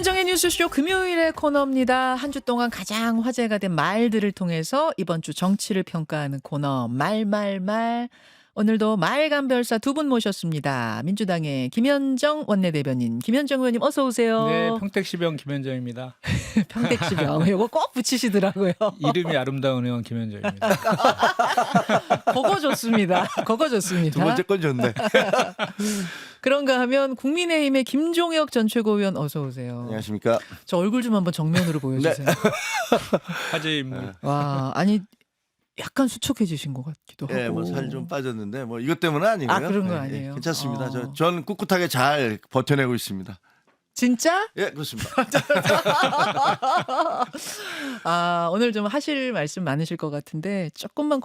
김현정의 뉴스쇼 금요일의 코너입니다. 한 주 동안 가장 화제가 된 말들을 통해서 이번 주 정치를 평가하는 코너 말말말. 오늘도 말감별사 두 분 모셨습니다. 민주당의 김현정 원내대변인, 김현정 의원님 어서 오세요. 네, 평택시병 김현정입니다. 평택시병 이거 꼭 붙이시더라고요. 이름이 아름다운 의원 김현정입니다. 그거 좋습니다. 그거 좋습니다. 두 번째 건 좋네. 그런가 하면 국민의힘의 김종혁 전 최고위원 어서 오세요. 안녕하십니까. 저 얼굴 좀 한번 정면으로 보여주세요. 화제 인물. 와, 아니 약간 수척해지신 것 같기도 하고. 예, 뭐 살 좀 빠졌는데 뭐 이것 때문은 아니고요. 아, 그런 거 예, 아니에요? 예, 괜찮습니다. 어. 전 꿋꿋하게 잘 버텨내고 있습니다. 진짜? 예, 그렇습니다. 아, 오늘 좀 하실 말씀 많으실 것 같은데 조금만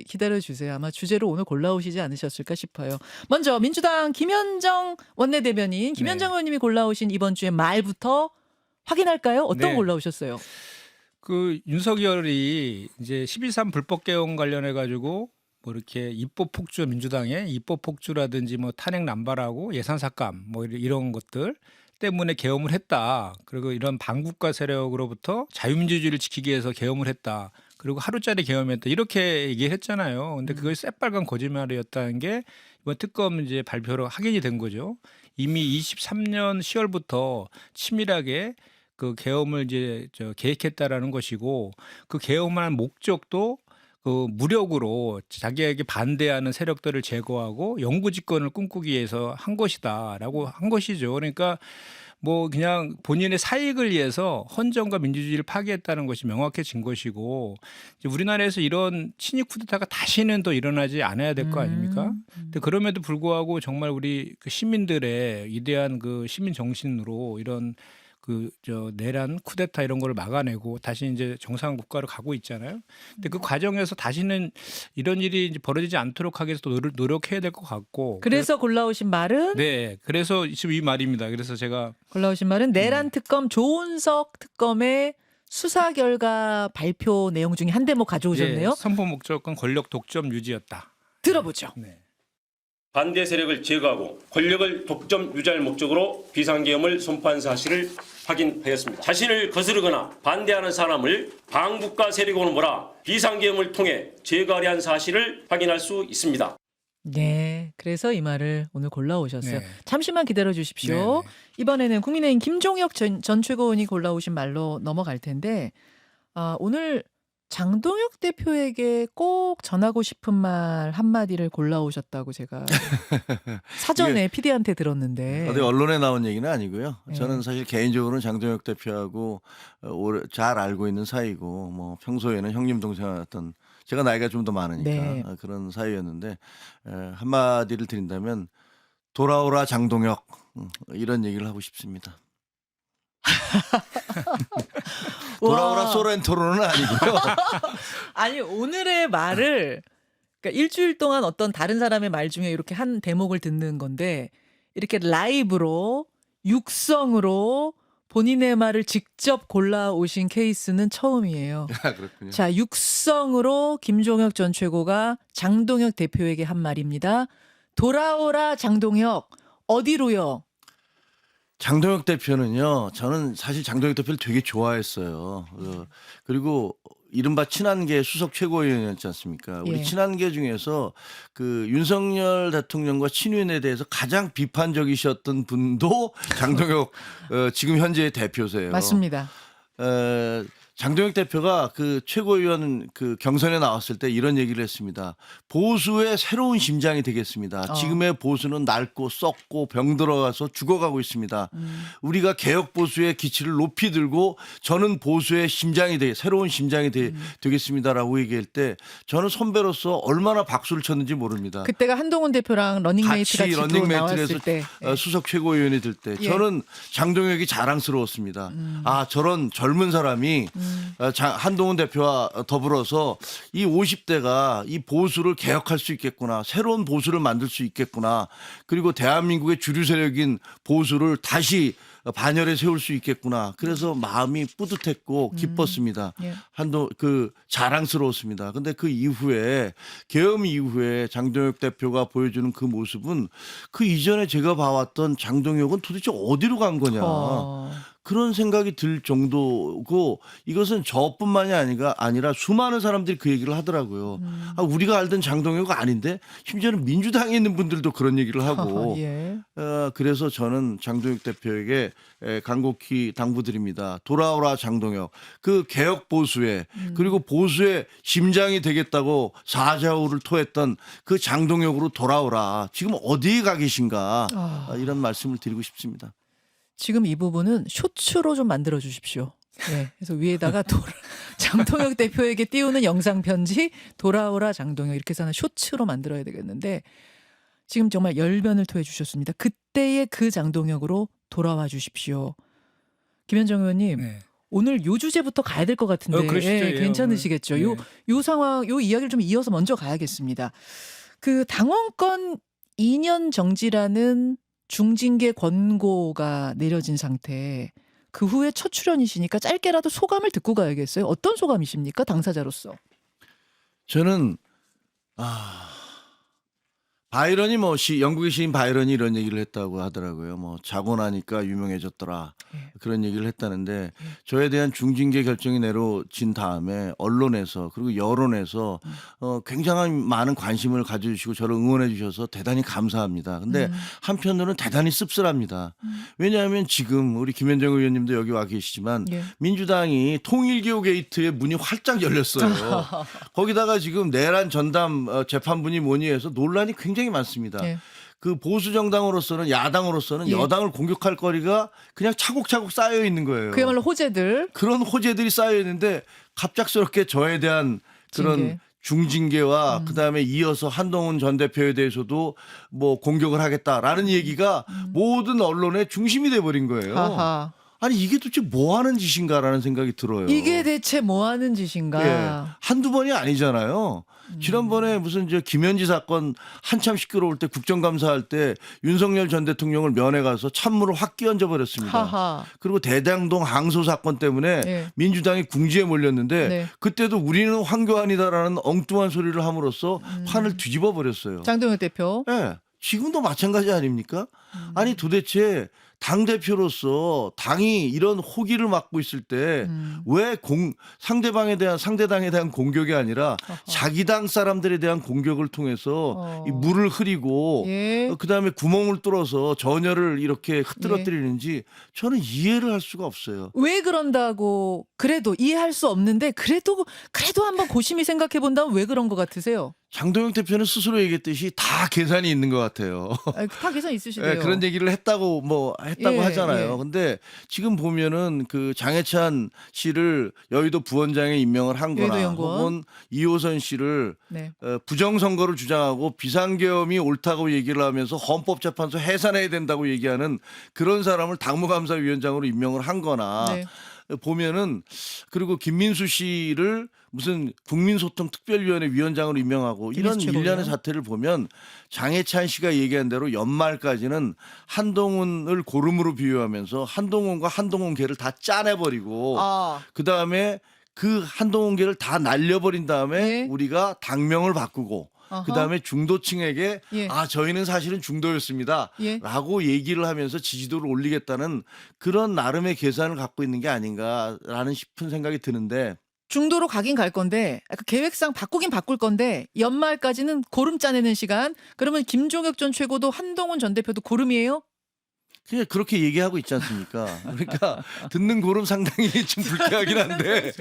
기다려 주세요. 아마 주제로 오늘 골라오시지 않으셨을까 싶어요. 먼저 민주당 김현정 원내대변인, 김현정 네. 의원님이 골라오신 이번 주의 말부터 확인할까요? 어떤 네. 골라오셨어요? 그 윤석열이 이제 12.3 불법 개헌 관련해 가지고 뭐 이렇게 입법 폭주, 민주당의 입법 폭주라든지 뭐 탄핵 남발하고 예산 삭감 뭐 이런 것들 때문에 계엄을 했다. 그리고 이런 반국가 세력으로부터 자유민주주의를 지키기 위해서 계엄을 했다. 그리고 하루짜리 계엄했다. 이렇게 얘기를 했잖아요. 근데 그것이 새빨간 거짓말이었다는 게 이번 특검 이제 발표로 확인이 된 거죠. 이미 23년 10월부터 치밀하게 그 계엄을 이제 계획했다라는 것이고, 그 계엄한 목적도 그 무력으로 자기에게 반대하는 세력들을 제거하고 영구집권을 꿈꾸기 위해서 한 것이다라고 한 것이죠. 그러니까 뭐 그냥 본인의 사익을 위해서 헌정과 민주주의를 파괴했다는 것이 명확해진 것이고, 이제 우리나라에서 이런 친위 쿠데타가 다시는 또 일어나지 않아야 될 거 아닙니까? 근데 그럼에도 불구하고 정말 우리 그 시민들의 위대한 그 시민 정신으로 이런 내란 쿠데타 이런 거를 막아내고 다시 이제 정상 국가로 가고 있잖아요. 근데 그 과정에서 다시는 이런 일이 이제 벌어지지 않도록 하기 위해서 또 노력해야 될 것 같고. 그래서 골라오신 말은? 네, 그래서 지금 이 말입니다. 그래서 제가 골라오신 말은 내란 특검 조은석 특검의 수사 결과 발표 내용 중에 한 대목 가져오셨네요. 예, 선포 목적은 권력 독점 유지였다. 들어보죠. 네. 반대 세력을 제거하고 권력을 독점 유지할 목적으로 비상계엄을 선포한 사실을 확인하였습니다. 자신을 거스르거나 반대하는 사람을 반국가 세력으로 몰아 비상계엄을 통해 제거하려 한 사실을 확인할 수 있습니다. 네, 그래서 이 말을 오늘 골라오셨어요. 네. 잠시만 기다려 주십시오. 네, 네. 이번에는 국민의힘 김종혁 전 최고위원이 골라오신 말로 넘어갈 텐데, 오늘 장동혁 대표에게 꼭 전하고 싶은 말 한마디를 골라오셨다고 제가 사전에 PD한테 들었는데. 어디 언론에 나온 얘기는 아니고요. 네. 저는 사실 개인적으로는 장동혁 대표하고 잘 알고 있는 사이고, 뭐 평소에는 형님 동생이었던, 제가 나이가 좀 더 많으니까 네. 그런 사이였는데, 한마디를 드린다면 돌아오라 장동혁, 이런 얘기를 하고 싶습니다. 돌아오라 와. 소렌토로는 아니고요. 아니, 오늘의 말을, 그러니까 일주일 동안 어떤 다른 사람의 말 중에 이렇게 한 대목을 듣는 건데, 이렇게 라이브로 육성으로 본인의 말을 직접 골라오신 케이스는 처음이에요. 그렇군요. 자, 육성으로 김종혁 전 최고가 장동혁 대표에게 한 말입니다. 돌아오라 장동혁, 어디로요? 장동혁 대표는요, 저는 사실 장동혁 대표를 되게 좋아했어요. 그리고 이른바 친한계 수석 최고위원이었지 않습니까? 우리 예. 친한계 중에서 그 윤석열 대통령과 친윤에 대해서 가장 비판적이셨던 분도 장동혁 지금 현재의 대표세요. 맞습니다. 장동혁 대표가 그 최고위원 그 경선에 나왔을 때 이런 얘기를 했습니다. 보수의 새로운 심장이 되겠습니다. 지금의 보수는 낡고 썩고 병들어가서 죽어가고 있습니다. 우리가 개혁 보수의 기치를 높이 들고 저는 보수의 심장이 새로운 심장이 되겠습니다라고 얘기할 때 저는 선배로서 얼마나 박수를 쳤는지 모릅니다. 그때가 한동훈 대표랑 러닝메이트가 같이 지도 런닝메이트를 나왔을 해서 때. 수석 최고위원이 될 때 예. 저는 장동혁이 자랑스러웠습니다. 아, 저런 젊은 사람이 한동훈 대표와 더불어서 이 50대가 이 보수를 개혁할 수 있겠구나. 새로운 보수를 만들 수 있겠구나. 그리고 대한민국의 주류 세력인 보수를 다시 반열에 세울 수 있겠구나. 그래서 마음이 뿌듯했고 기뻤습니다. 예. 자랑스러웠습니다. 근데 그 이후에 계엄 이후에 장동혁 대표가 보여주는 그 모습은 그 이전에 제가 봐왔던 장동혁은 도대체 어디로 간 거냐. 그런 생각이 들 정도고 이것은 저뿐만이 아니라 수많은 사람들이 그 얘기를 하더라고요. 아, 우리가 알던 장동혁이 아닌데 심지어는 민주당에 있는 분들도 그런 얘기를 하고 예. 그래서 저는 장동혁 대표에게 간곡히 당부드립니다. 돌아오라 장동혁. 그 개혁 보수에 그리고 보수의 심장이 되겠다고 사자후를 토했던 그 장동혁으로 돌아오라. 지금 어디에 가 계신가 이런 말씀을 드리고 싶습니다. 지금 이 부분은 쇼츠로 좀 만들어 주십시오. 네, 그래서 위에다가 장동혁 대표에게 띄우는 영상 편지 돌아오라 장동혁 이렇게 해서 하나 쇼츠로 만들어야 되겠는데 지금 정말 열변을 토해 주셨습니다. 그때의 그 장동혁으로 돌아와 주십시오. 김현정 의원님 네. 오늘 요 주제부터 가야 될 것 같은데 그러시죠. 예, 괜찮으시겠죠? 오늘. 요 상황 요 이야기를 좀 이어서 먼저 가야겠습니다. 그 당원권 2년 정지라는 중징계 권고가 내려진 상태. 그 후에 첫 출연이시니까 짧게라도 소감을 듣고 가야겠어요. 어떤 소감이십니까? 당사자로서. 저는 바이런이 영국의 시인 바이런이 이런 얘기를 했다고 하더라고요. 자고 나니까 유명해졌더라. 예. 그런 얘기를 했다는데 저에 대한 중징계 결정이 내려진 다음에 언론에서 그리고 여론에서 굉장한 많은 관심을 가져주시고 저를 응원해 주셔서 대단히 감사합니다. 근데 한편으로는 대단히 씁쓸합니다. 왜냐하면 지금 우리 김현정 의원님도 여기 와 계시지만 예. 민주당이 통일교 게이트의 문이 활짝 열렸어요. 거기다가 지금 내란 전담 재판부니 뭐니 해서 논란이 굉장히 많습니다. 예. 그 보수 정당으로서는 야당으로서는 예. 여당을 공격할 거리가 그냥 차곡차곡 쌓여 있는 거예요. 그야말로 호재들. 그런 호재들이 쌓여 있는데 갑작스럽게 저에 대한 그런 징계. 중징계와 그다음에 이어서 한동훈 전 대표에 대해서도 공격을 하겠다라는 얘기가 모든 언론의 중심이 돼 버린 거예요. 하하. 아니 이게 도대체 뭐 하는 짓인가라는 생각이 들어요. 이게 대체 뭐 하는 짓인가? 예. 한두 번이 아니잖아요. 지난번에 무슨 김현지 사건 한참 시끄러울 때 국정감사할 때 윤석열 전 대통령을 면회 가서 찬물을 확 끼얹어 버렸습니다. 하하. 그리고 대장동 항소 사건 때문에 예. 민주당이 궁지에 몰렸는데 네. 그때도 우리는 황교안이다라는 엉뚱한 소리를 함으로써 판을 뒤집어 버렸어요. 장동혁 대표. 예. 지금도 마찬가지 아닙니까? 아니 도대체 당대표로서 당이 이런 호기를 맡고 있을 때 왜 상대당에 대한 공격이 아니라 자기 당 사람들에 대한 공격을 통해서 이 물을 흐리고 예. 그다음에 구멍을 뚫어서 전열을 이렇게 흐트러뜨리는지 저는 이해를 할 수가 없어요. 왜 그런다고 그래도 이해할 수 없는데 그래도 한번 고심히 생각해 본다면 왜 그런 것 같으세요? 장동혁 대표는 스스로 얘기했듯이 다 계산이 있는 것 같아요. 다 계산 있으시대요. 네, 그런 얘기를 했다고 예, 하잖아요. 예. 근데 지금 보면은 그 장해찬 씨를 여의도 부원장에 임명을 한 거나 여의도 연구원. 혹은 이호선 씨를 네. 부정선거를 주장하고 비상계엄이 옳다고 얘기를 하면서 헌법재판소 해산해야 된다고 얘기하는 그런 사람을 당무감사위원장으로 임명을 한 거나 네. 보면은 그리고 김민수 씨를 무슨 국민소통특별위원회 위원장으로 임명하고 이런 김민수 최고위원. 일련의 사태를 보면 장해찬 씨가 얘기한 대로 연말까지는 한동훈을 고름으로 비유하면서 한동훈과 한동훈계를 다 짜내버리고 그다음에 그 한동훈계를 다 날려버린 다음에 네. 우리가 당명을 바꾸고 어허. 그다음에 중도층에게 예. 저희는 사실은 중도였습니다. 예. 라고 얘기를 하면서 지지도를 올리겠다는 그런 나름의 계산을 갖고 있는 게 아닌가라는 싶은 생각이 드는데 중도로 가긴 갈 건데 약간 계획상 바꾸긴 바꿀 건데 연말까지는 고름 짜내는 시간. 그러면 김종혁 전 최고도 한동훈 전 대표도 고름이에요? 그냥 그렇게 얘기하고 있지 않습니까? 그러니까 듣는 고름 상당히 좀 불쾌하긴 한데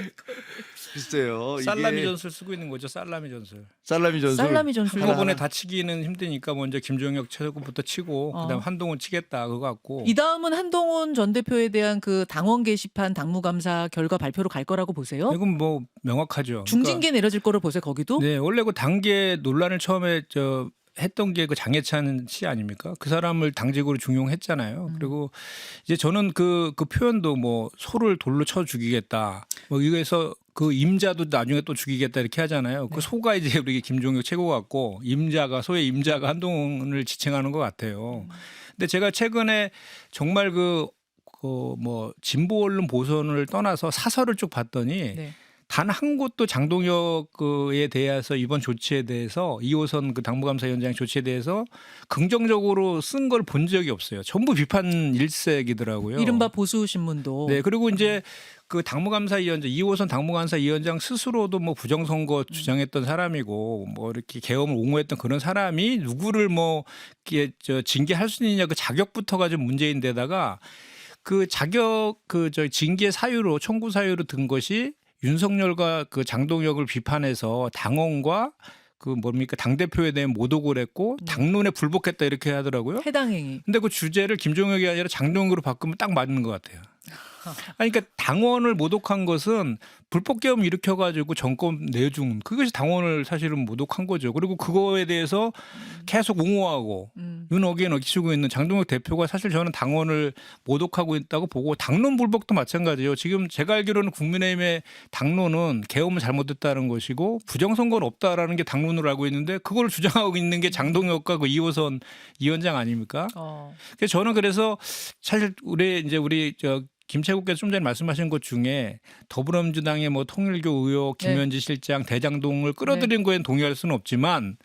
글쎄요. 이게 살라미 전술 쓰고 있는 거죠. 살라미 전술. 살라미 전술. 살라미 전술. 한꺼번에 다 치기는 힘드니까 먼저 김종혁 최고부터 치고 그다음 한동훈 치겠다 그거 같고. 이 다음은 한동훈 전 대표에 대한 그 당원 게시판 당무감사 결과 발표로 갈 거라고 보세요? 이건 뭐 명확하죠. 중징계 내려질 거를 보세요. 거기도? 네, 원래 그 당계 논란을 처음에 했던 게 그 장해찬 씨 아닙니까? 그 사람을 당직으로 중용했잖아요. 그리고 이제 저는 그 표현도 소를 돌로 쳐 죽이겠다. 이거에서 그 임자도 나중에 또 죽이겠다 이렇게 하잖아요. 그 소가 이제 우리 김종혁 최고 같고 소의 임자가 한동훈을 지칭하는 것 같아요. 근데 제가 최근에 정말 진보 언론 보선을 떠나서 사설을 쭉 봤더니 네. 단 한 곳도 장동혁에 대해서 이번 조치에 대해서 2호선 그 당무감사위원장 조치에 대해서 긍정적으로 쓴 걸 본 적이 없어요. 전부 비판 일색이더라고요. 이른바 보수 신문도 네, 그리고 이제 그 당무감사위원장 2호선 당무감사위원장 스스로도 뭐 부정선거 주장했던 사람이고 뭐 이렇게 계엄을 옹호했던 그런 사람이 누구를 뭐 이렇게 징계할 수 있느냐 그 자격부터가 좀 문제인데다가 그 자격 징계 사유로 청구 사유로 든 것이 윤석열과 그 장동혁을 비판해서 당원과 그 뭡니까 당대표에 대한 모독을 했고 당론에 불복했다 이렇게 하더라고요. 해당 행위. 근데 그 주제를 김종혁이 아니라 장동혁으로 바꾸면 딱 맞는 것 같아요. 아니, 그러니까 당원을 모독한 것은 불법 계엄 일으켜가지고 정권 내준 그것이 당원을 사실은 모독한 거죠. 그리고 그거에 대해서 계속 옹호하고 윤어기엔 어기치고 있는 장동혁 대표가 사실 저는 당원을 모독하고 있다고 보고 당론 불복도 마찬가지예요. 지금 제가 알기로는 국민의힘의 당론은 계엄을 잘못했다는 것이고 부정선거는 없다라는 게 당론으로 알고 있는데 그걸 주장하고 있는 게 장동혁과 그 2호선 위원장 아닙니까? 그래서 저는 그래서 사실 우리 김채국께서 좀 전에 말씀하신 것 중에 더불어민주당의 뭐 통일교 의혹, 김현지 실장, 대장동을 끌어들인 거에는 동의할 수는 없지만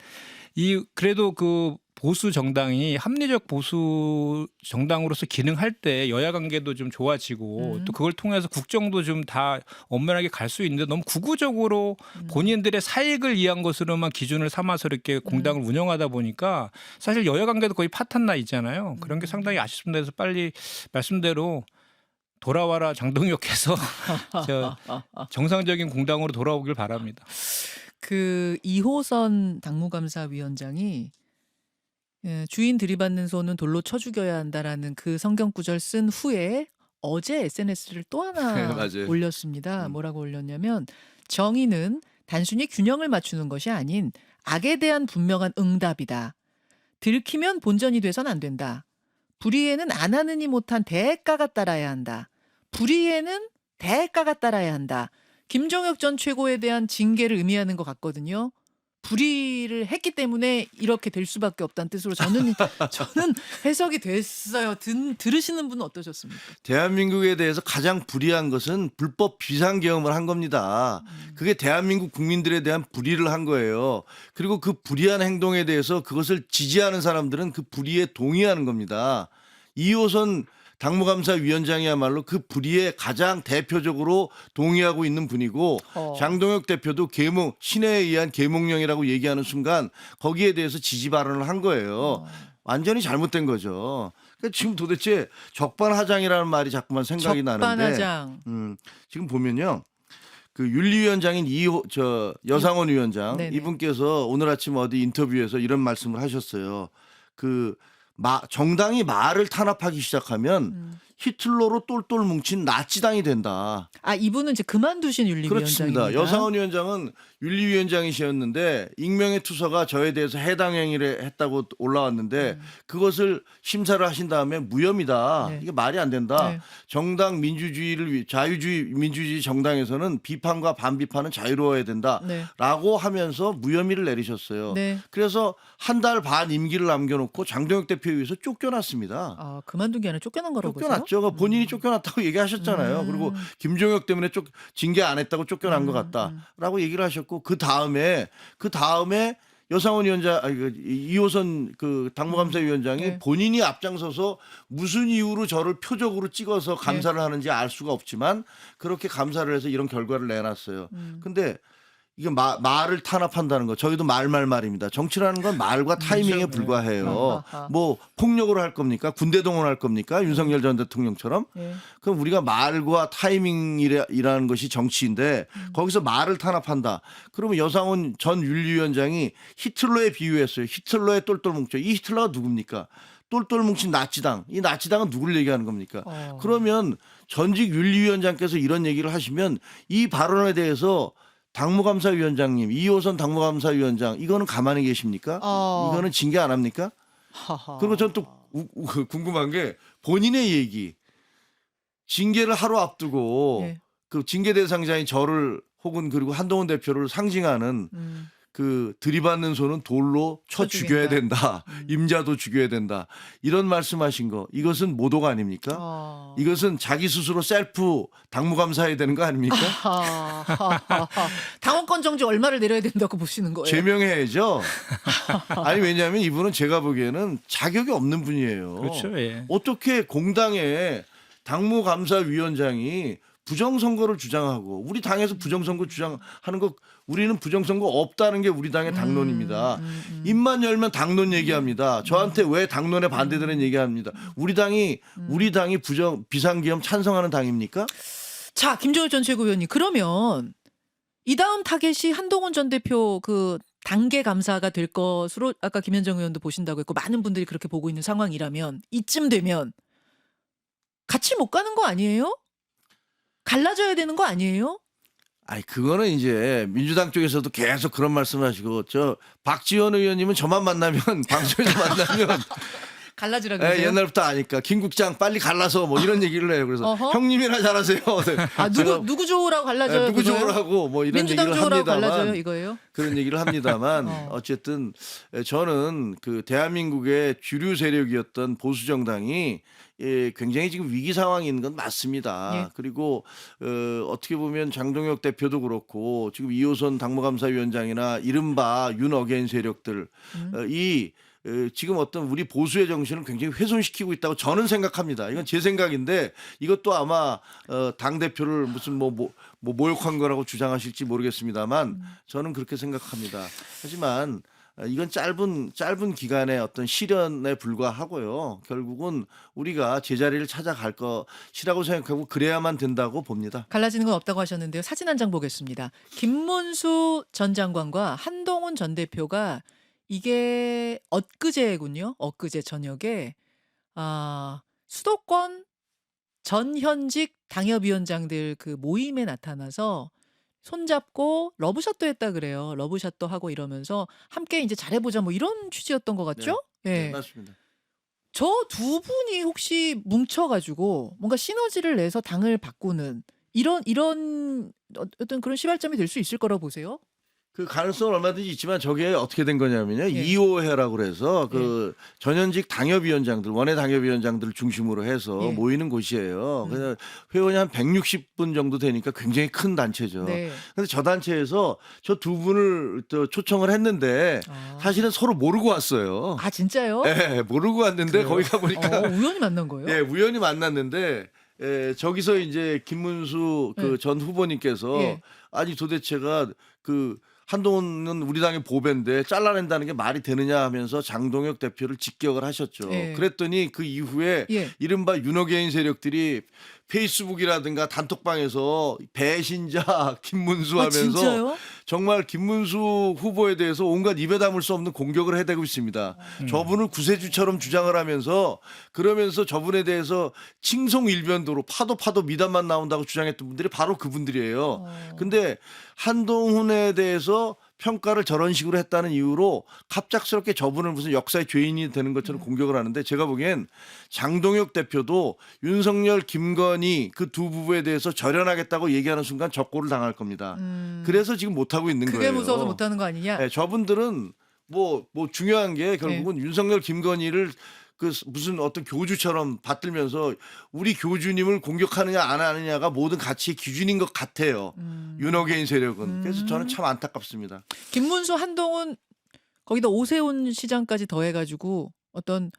그래도 그 보수 정당이 합리적 보수 정당으로서 기능할 때 여야 관계도 좀 좋아지고 또 그걸 통해서 국정도 좀 다 엄연하게 갈 수 있는데 너무 국구적으로 본인들의 사익을 위한 것으로만 기준을 삼아서 이렇게 공당을 운영하다 보니까 사실 여야 관계도 거의 파탄 나 있잖아요. 그런 게 상당히 아쉽습니다. 그래서 빨리 말씀대로 돌아와라 장동혁해서 정상적인 공당으로 돌아오길 바랍니다. 그 2호선 당무감사위원장이 주인 들이받는 소는 돌로 쳐 죽여야 한다라는 그 성경 구절 쓴 후에 어제 SNS를 또 하나 네, 맞아요. 올렸습니다. 뭐라고 올렸냐면 정의는 단순히 균형을 맞추는 것이 아닌 악에 대한 분명한 응답이다. 들키면 본전이 돼선 안 된다. 불의에는 안 하느니 못한 대가가 따라야 한다. 불의에는 대가가 따라야 한다. 김종혁 전 최고에 대한 징계를 의미하는 것 같거든요. 불의를 했기 때문에 이렇게 될 수밖에 없다는 뜻으로 저는 해석이 됐어요. 들으시는 분은 어떠셨습니까? 대한민국에 대해서 가장 불의한 것은 불법 비상계엄을 한 겁니다. 그게 대한민국 국민들에 대한 불의를 한 거예요. 그리고 그 불의한 행동에 대해서 그것을 지지하는 사람들은 그 불의에 동의하는 겁니다. 2호선 당무감사위원장이야말로 그 불의에 가장 대표적으로 동의하고 있는 분이고 장동혁 대표도 신에 의한 계몽령이라고 얘기하는 순간 거기에 대해서 지지 발언을 한 거예요. 완전히 잘못된 거죠. 그러니까 지금 도대체 적반하장이라는 말이 자꾸만 생각이 나는데 지금 보면요. 그 윤리위원장인 여상원 위원장 네네. 이분께서 오늘 아침 어디 인터뷰에서 이런 말씀을 하셨어요. 정당이 말을 탄압하기 시작하면 히틀러로 똘똘 뭉친 나치당이 된다. 아, 이분은 이제 그만두신 윤리위원장입니다. 그렇습니다. 여상원 위원장은 윤리위원장이셨는데 익명의 투서가 저에 대해서 해당 행위를 했다고 올라왔는데 그것을 심사를 하신 다음에 무혐의다. 네. 이게 말이 안 된다. 네. 정당 자유주의 민주주의 정당에서는 비판과 반비판은 자유로워야 된다라고 네. 하면서 무혐의를 내리셨어요. 네. 그래서 한 달 반 임기를 남겨놓고 장동혁 대표에 의해서 쫓겨났습니다. 아, 그만둔 게 아니라 쫓겨난 거라고 보세요? 쫓겨났죠. 본인이 쫓겨났다고 얘기하셨잖아요. 그리고 김종혁 때문에 징계 안 했다고 쫓겨난 것 같다라고 얘기를 하셨고 그 다음에 여상원 위원장, 2호선 그 당무감사위원장이 네. 본인이 앞장서서 무슨 이유로 저를 표적으로 찍어서 감사를 하는지 알 수가 없지만 그렇게 감사를 해서 이런 결과를 내놨어요. 근데 이게 말을 탄압한다는 거 저희도 말입니다. 정치라는 건 말과 타이밍에 불과해요. 뭐 폭력으로 할 겁니까? 군대 동원할 겁니까? 윤석열 전 대통령처럼? 네. 그럼 우리가 말과 타이밍이라는 것이 정치인데 거기서 말을 탄압한다. 그러면 여상원 전 윤리위원장이 히틀러에 비유했어요. 히틀러의 똘똘 뭉쳐. 이 히틀러가 누굽니까? 똘똘 뭉친 나치당. 이 나치당은 누구를 얘기하는 겁니까? 그러면 전직 윤리위원장께서 이런 얘기를 하시면 이 발언에 대해서 당무감사위원장님, 2호선 당무감사위원장 이거는 가만히 계십니까? 이거는 징계 안 합니까? 그리고 전 또 궁금한 게 본인의 얘기 징계를 하루 앞두고 네. 그 징계 대상자인 저를 혹은 그리고 한동훈 대표를 상징하는 그 들이받는 소는 돌로 쳐 죽여야 된다. 임자도 죽여야 된다. 이런 말씀하신 거 이것은 모독 아닙니까? 이것은 자기 스스로 셀프 당무감사해야 되는 거 아닙니까? 당원권 정지 얼마를 내려야 된다고 보시는 거예요? 제명해야죠. 아니 왜냐하면 이분은 제가 보기에는 자격이 없는 분이에요. 그렇죠. 예. 어떻게 공당의 당무감사위원장이 부정선거를 주장하고 우리 당에서 부정선거 주장하는 거 우리는 부정선거 없다는 게 우리 당의 당론입니다. 입만 열면 당론 얘기합니다. 저한테 왜 당론에 반대되는 얘기합니다. 우리 당이 비상계엄 찬성하는 당입니까? 자, 김종일 전 최고위원님, 그러면 이 다음 타겟이 한동훈 전 대표 그 단계 감사가 될 것으로 아까 김현정 의원도 보신다고 했고 많은 분들이 그렇게 보고 있는 상황이라면 이쯤 되면 같이 못 가는 거 아니에요? 갈라져야 되는 거 아니에요? 아니 그거는 이제 민주당 쪽에서도 계속 그런 말씀하시고 저 박지원 의원님은 저만 만나면 방송에서 만나면 갈라지라 그러세요? 옛날부터 아니까 김 국장 빨리 갈라서 뭐 이런 얘기를 해요. 그래서 어허. 형님이나 잘하세요. 아, 누구 좋으라고 갈라져요? 누구 그거예요? 쪽으로 하고 뭐 이런 민주당 얘기를 좋으라고 갈라져요 합니다만 이거예요? 그런 얘기를 합니다만 어쨌든 저는 그 대한민국의 주류 세력이었던 보수 정당이 굉장히 지금 위기 상황인 건 맞습니다. 예. 그리고 어떻게 보면 장동혁 대표도 그렇고 지금 이호선 당무감사위원장이나 이른바 윤어게인 세력들 지금 어떤 우리 보수의 정신을 굉장히 훼손시키고 있다고 저는 생각합니다. 이건 제 생각인데 이것도 아마 당 대표를 무슨 뭐 모욕한 거라고 주장하실지 모르겠습니다만 저는 그렇게 생각합니다. 하지만 이건 짧은 기간의 어떤 시련에 불과하고요. 결국은 우리가 제자리를 찾아갈 것이라고 생각하고 그래야만 된다고 봅니다. 갈라지는 건 없다고 하셨는데요. 사진 한 장 보겠습니다. 김문수 전 장관과 한동훈 전 대표가 이게 엊그제군요. 엊그제 저녁에 수도권 전현직 당협위원장들 그 모임에 나타나서 손잡고 러브샷도 했다 그래요. 러브샷도 하고 이러면서 함께 이제 잘해보자 뭐 이런 취지였던 것 같죠? 네, 예. 맞습니다. 저 두 분이 혹시 뭉쳐가지고 뭔가 시너지를 내서 당을 바꾸는 이런 어떤 그런 시발점이 될 수 있을 거라고 보세요? 그 가능성은 얼마든지 있지만 저게 어떻게 된 거냐면요. 예. 2호회라고 그래서 그 전현직 당협위원장들, 원외 당협위원장들을 중심으로 해서 예. 모이는 곳이에요. 그래서 회원이 한 160분 정도 되니까 굉장히 큰 단체죠. 네. 근데 저 단체에서 저 두 분을 또 초청을 했는데 사실은 서로 모르고 왔어요. 아 진짜요? 예, 모르고 왔는데 거기 가 보니까 우연히 만난 거예요? 예, 우연히 만났는데 저기서 이제 김문수 그 전 후보님께서 예. 아니 도대체가 그 한동훈은 우리 당의 보배인데 잘라낸다는 게 말이 되느냐 하면서 장동혁 대표를 직격을 하셨죠. 예. 그랬더니 그 이후에 예. 이른바 윤어게인 세력들이 페이스북이라든가 단톡방에서 배신자 김문수 아 하면서 진짜요? 정말 김문수 후보에 대해서 온갖 입에 담을 수 없는 공격을 해대고 있습니다. 저분을 구세주처럼 주장을 하면서 그러면서 저분에 대해서 칭송일변도로 파도 미담만 나온다고 주장했던 분들이 바로 그분들이에요. 근데 한동훈에 대해서 평가를 저런 식으로 했다는 이유로 갑작스럽게 저분을 무슨 역사의 죄인이 되는 것처럼 공격을 하는데 제가 보기엔 장동혁 대표도 윤석열, 김건희 그 두 부부에 대해서 절연하겠다고 얘기하는 순간 적고를 당할 겁니다. 그래서 지금 못하고 있는 그게 거예요. 무서워서 못하는 거 아니냐? 네, 저분들은 뭐 중요한 게 결국은 윤석열, 김건희를 그 무슨 어떤 교주처럼 받들면서 우리 교주님을 공격하느냐 안 하느냐가 모든 가치의 기준인 것 같아요. 윤어게인 세력은. 그래서 저는 참 안타깝습니다. 김문수, 한동훈 거기다 오세훈 시장까지 더해가지고 어떤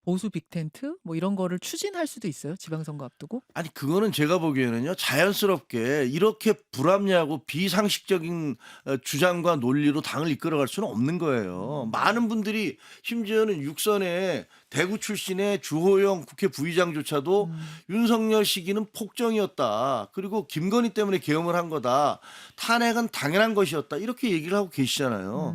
보수 빅텐트 뭐 이런 거를 추진할 수도 있어요. 지방선거 앞두고. 아니 그거는 제가 보기에는요 자연스럽게 이렇게 불합리하고 비상식적인 주장과 논리로 당을 이끌어갈 수는 없는 거예요. 많은 분들이 심지어는 육선에 대구 출신의 주호영 국회 부의장조차도 윤석열 시기는 폭정이었다. 그리고 김건희 때문에 계엄을 한 거다. 탄핵은 당연한 것이었다. 이렇게 얘기를 하고 계시잖아요.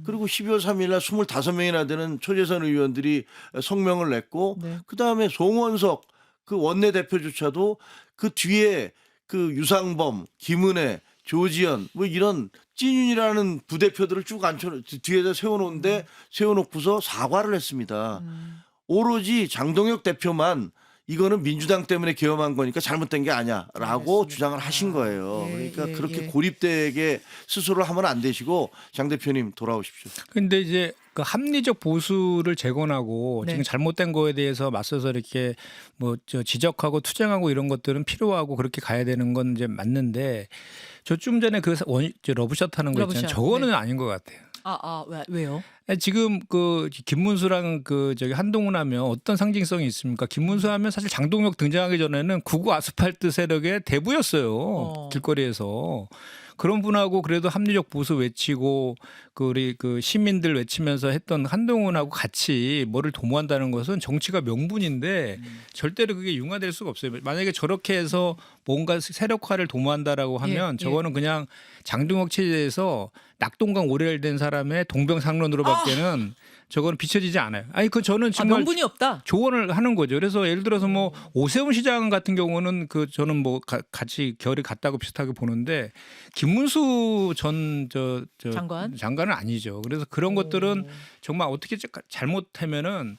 그리고 12월 3일 날 25명이나 되는 초재선 의원들이 성명을 냈고 네. 그다음에 송원석 그 원내대표조차도 그 뒤에 그 유상범, 김은혜, 조지현 뭐 이런 찐윤이라는 부대표들을 쭉 뒤에다 세워놓고서 사과를 했습니다. 오로지 장동혁 대표만 이거는 민주당 때문에 계엄한 거니까 잘못된 게 아니야라고 알겠습니다. 주장을 하신 거예요. 예, 그러니까 예, 그렇게 예. 고립되게 스스로를 하면 안 되시고 장 대표님 돌아오십시오. 근데 이제 그 합리적 보수를 재건하고 네. 지금 잘못된 거에 대해서 맞서서 이렇게 뭐 지적하고 투쟁하고 이런 것들은 필요하고 그렇게 가야 되는 건 이제 맞는데 저 좀 전에 그 러브샷 하는 거 있잖아요. 러브샷. 저거는 네. 아닌 것 같아요. 왜요? 지금 그 김문수랑 그 저기 한동훈 하면 어떤 상징성이 있습니까? 김문수 하면 사실 장동혁 등장하기 전에는 구구 아스팔트 세력의 대부였어요. 길거리에서. 그런 분하고 그래도 합리적 보수 외치고 그 우리 그 시민들 외치면서 했던 한동훈하고 같이 뭐를 도모한다는 것은 정치가 명분인데 절대로 그게 융화될 수가 없어요. 만약에 저렇게 해서 뭔가 세력화를 도모한다라고 하면 예. 저거는 그냥 장동혁 체제에서 낙동강 오래된 사람의 동병상련으로밖에는 저거는 비춰지지 않아요. 아니 그 저는 정말 명분이 없다. 조언을 하는 거죠. 그래서 예를 들어서 뭐 오세훈 시장 같은 경우는 그 저는 뭐 같이 결이 같다고 비슷하게 보는데 김문수 전 장관은 아니죠. 그래서 그런 것들은 정말 어떻게 잘못하면은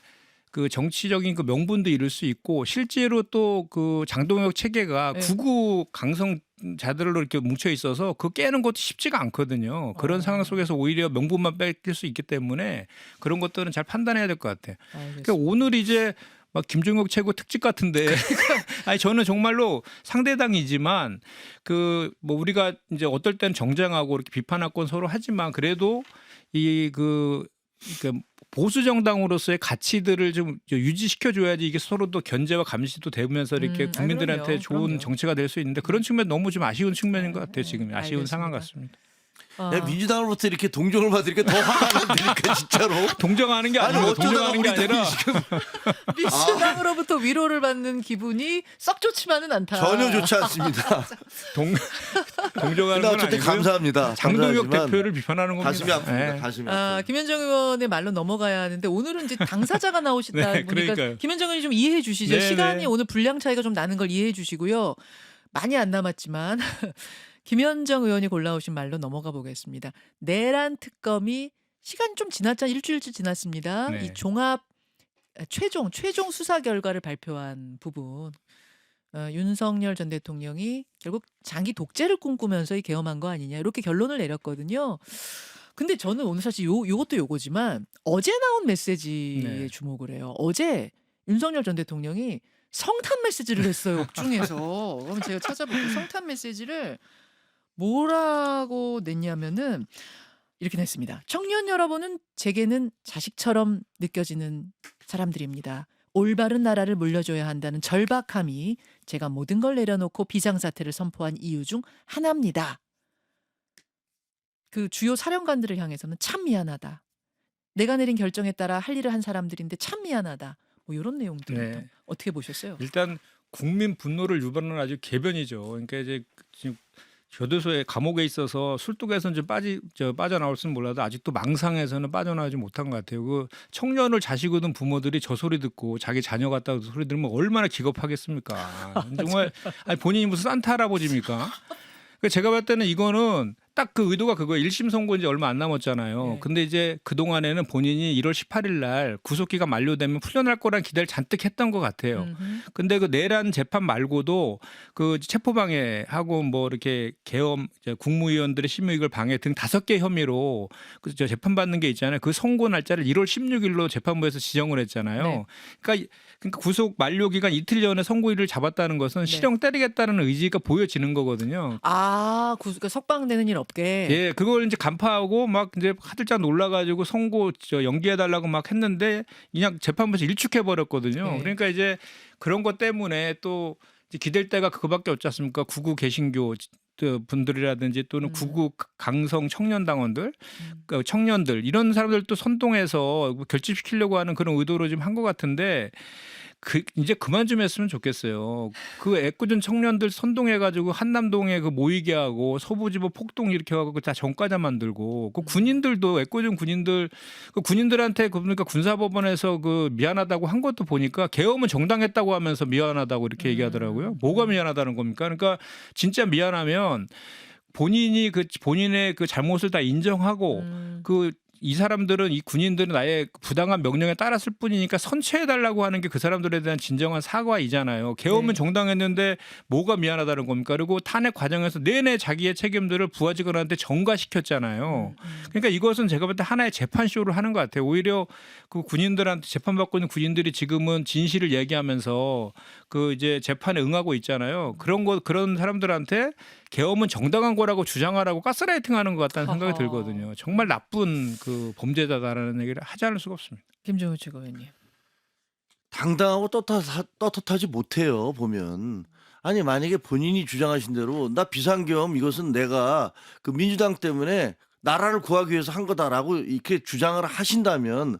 그 정치적인 그 명분도 잃을 수 있고 실제로 또 그 장동혁 체계가 네. 구구 강성자들로 이렇게 뭉쳐 있어서 그 깨는 것도 쉽지가 않거든요. 그런 상황 속에서 오히려 명분만 뺏길 수 있기 때문에 그런 것들은 잘 판단해야 될 것 같아요. 그러니까 오늘 이제 막 김종혁 최고 특집 같은데 아니 저는 정말로 상대당이지만 그 뭐 우리가 이제 어떨 땐 정쟁하고 이렇게 비판하고 서로 하지만 그래도 이 그 보수 정당으로서의 가치들을 좀 유지시켜 줘야지 이게 서로 또 견제와 감시도 되면서 이렇게 국민들한테 그럼요. 좋은 그럼요. 정치가 될 수 있는데 그런 측면 너무 좀 아쉬운 측면인 것 같아요. 지금 아쉬운 알겠습니다. 상황 같습니다. 야, 민주당으로부터 이렇게 동정을 받으니까 더 화가 나니까 진짜로. 동정하는 게 아니 아니라 어쩌다가 동정하는 게 우리 아니라 당이 지금 민주당으로부터 위로를 받는 기분이 썩 좋지만은 않다. 전혀 좋지 않습니다. 동정하는 근데 건 어쨌든 아니고요. 감사합니다. 장동혁 감사하지만 대표를 비판하는 겁니다. 가슴이 아픕니다. 네. 가슴이 아픕니다. 김현정 의원의 말로 넘어가야 하는데 오늘은 이제 당사자가 나오시다 네, 보니까 그러니까요. 김현정 의원이 좀 이해해 주시죠. 네, 시간이 네. 오늘 분량 차이가 좀 나는 걸 이해해 주시고요. 많이 안 남았지만 김현정 의원이 골라오신 말로 넘어가 보겠습니다. 내란 특검이 시간이 좀 지났잖아요. 일주일째 지났습니다. 네. 이 종합 최종 수사 결과를 발표한 부분. 윤석열 전 대통령이 결국 장기 독재를 꿈꾸면서 이 계엄한 거 아니냐 이렇게 결론을 내렸거든요. 근데 저는 오늘 사실 요것도 요거지만 어제 나온 메시지에 네. 주목을 해요. 어제 윤석열 전 대통령이 성탄 메시지를 했어요. 옥중에서. 그럼 제가 찾아볼게요. 성탄 메시지를 뭐라고 냈냐면은 이렇게 냈습니다. 청년 여러분은 제게는 자식처럼 느껴지는 사람들입니다. 올바른 나라를 물려줘야 한다는 절박함이 제가 모든 걸 내려놓고 비상사태를 선포한 이유 중 하나입니다. 그 주요 사령관들을 향해서는 참 미안하다. 내가 내린 결정에 따라 할 일을 한 사람들인데 참 미안하다. 뭐 이런 내용들 네. 어떻게 보셨어요? 일단 국민 분노를 유발하는 아주 개변이죠. 그러니까 이제 지금 교도소에 감옥에 있어서 술독에서는 좀 빠져나올 수는 몰라도 아직도 망상에서는 빠져나오지 못한 것 같아요. 그 청년을 자식으로 둔 부모들이 저 소리 듣고 자기 자녀 같다고 소리 들으면 얼마나 기겁하겠습니까? 정말 아니 본인이 무슨 산타 할아버지입니까? 그러니까 제가 봤을 때는 이거는 딱 그 의도가 그거예요. 1심 선고 이제 얼마 안 남았잖아요. 네. 근데 이제 그동안에는 본인이 1월 18일 날 구속기간 만료되면 풀려날 거란 기대를 잔뜩 했던 것 같아요. 근데 그 내란 재판 말고도 그 체포방해 하고 뭐 이렇게 계엄 국무위원들의 심의익을 방해 등 5개 혐의로 그 재판받는 게 있잖아요. 그 선고 날짜를 1월 16일로 재판부에서 지정을 했잖아요. 네. 그러니까 구속 만료 기간 이틀 전에 선고일을 잡았다는 것은 네. 실형 때리겠다는 의지가 보여지는 거거든요. 그러니까 석방되는 일 없게. 예, 그걸 이제 간파하고 막 이제 하들짝 놀라가지고 선고 연기해달라고 막 했는데 그냥 재판부에서 일축해 버렸거든요. 네. 그러니까 이제 그런 것 때문에 또 이제 기댈 데가 그거밖에 없지 않습니까? 구구 개신교 분들이라든지 또는 구구 강성 청년당원들, 그러니까 청년들 이런 사람들도 선동해서 결집시키려고 하는 그런 의도로 지금 한 것 같은데. 이제 그만 좀 했으면 좋겠어요. 그 애꿎은 청년들 선동해가지고 한남동에 그 모이게 하고 서부지법 폭동 일으켜가지고 다 전과자 만들고 그 군인들도 애꿎은 군인들 그 군인들한테 그러니까 군사법원에서 그 미안하다고 한 것도 보니까 계엄은 정당했다고 하면서 미안하다고 이렇게 얘기하더라고요. 뭐가 미안하다는 겁니까? 그러니까 진짜 미안하면 본인이 본인의 그 잘못을 다 인정하고 그 이 사람들은 이 군인들은 나의 부당한 명령에 따랐을 뿐이니까 선처해달라고 하는 게 그 사람들에 대한 진정한 사과이잖아요. 계엄은 네. 정당했는데 뭐가 미안하다는 겁니까? 그리고 탄핵 과정에서 내내 자기의 책임들을 부하 직원한테 전가시켰잖아요. 그러니까 이것은 제가 볼 때 하나의 재판쇼를 하는 것 같아요. 오히려 그 군인들한테 재판받고 있는 군인들이 지금은 진실을 얘기하면서 그 이제 재판에 응하고 있잖아요. 그런 사람들한테 계엄은 정당한 거라고 주장하라고 가스라이팅하는 것 같다는 생각이 허허. 들거든요. 정말 나쁜 그 범죄자다라는 얘기를 하지 않을 수가 없습니다. 김종우 최고위원님. 당당하고 떳떳하지 못해요. 보면. 아니 만약에 본인이 주장하신 대로 나 비상계엄 이것은 내가 그 민주당 때문에 나라를 구하기 위해서 한 거다라고 이렇게 주장을 하신다면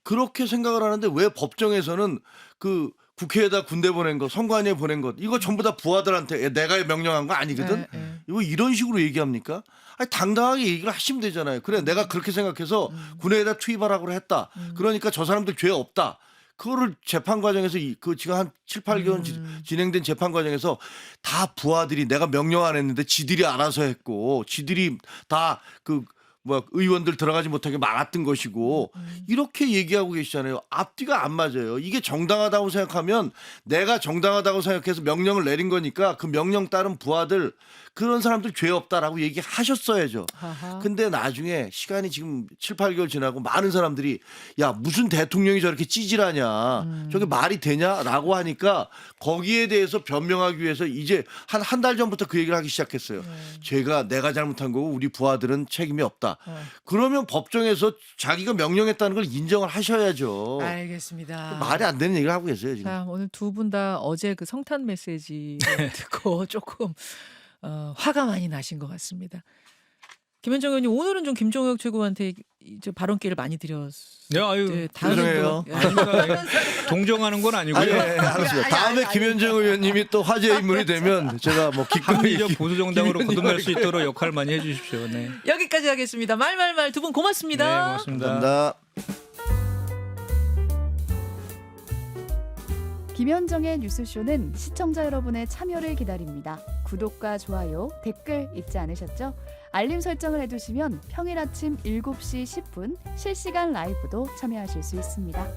그렇게 생각을 하는데 왜 법정에서는 그 국회에다 군대 보낸 거, 선관위에 보낸 것 이거 전부 다 부하들한테 내가 명령한 거 아니거든. 이거 이런 식으로 얘기합니까? 아니 당당하게 얘기를 하시면 되잖아요. 그래 내가 그렇게 생각해서 군에다 투입하라고 했다. 그러니까 저 사람들 죄 없다. 그거를 재판 과정에서 그 지금 한 7, 8개월 진행된 재판 과정에서 다 부하들이 내가 명령 안 했는데 지들이 알아서 했고 지들이 다 의원들 들어가지 못하게 막았던 것이고 이렇게 얘기하고 계시잖아요. 앞뒤가 안 맞아요. 이게 정당하다고 생각하면 내가 정당하다고 생각해서 명령을 내린 거니까 그 명령 따른 부하들 그런 사람들 죄 없다라고 얘기하셨어야죠. 하하. 근데 나중에 시간이 지금 7, 8개월 지나고 많은 사람들이 야 무슨 대통령이 저렇게 찌질하냐 저게 말이 되냐라고 하니까 거기에 대해서 변명하기 위해서 이제 한 달 전부터 그 얘기를 하기 시작했어요. 내가 잘못한 거고 우리 부하들은 책임이 없다. 그러면 법정에서 자기가 명령했다는 걸 인정을 하셔야죠. 알겠습니다. 말이 안 되는 얘기를 하고 계세요 지금. 자, 오늘 두 분 다 어제 그 성탄 메시지 듣고 조금 화가 많이 나신 것 같습니다. 김현정 의원님 오늘은 좀 김종혁 최고한테 이제 발언 기회를 많이 드렸어요. 네, 아유, 네, 죄송해요. 아닙니다. 동정하는 건 아니고요. 아니, 알았습니다. 다음에 김현정 의원님이 또 화제 인물이 되면 제가 뭐 기꺼이 합리적 보수 정당으로 거듭날 수 있도록 역할 많이 해주십시오. 네, 여기까지 하겠습니다. 말말말 두 분 고맙습니다. 네, 고맙습니다. 감사합니다. 김현정의 뉴스쇼는 시청자 여러분의 참여를 기다립니다. 구독과 좋아요, 댓글 잊지 않으셨죠? 알림 설정을 해두시면 평일 아침 7시 10분 실시간 라이브도 참여하실 수 있습니다.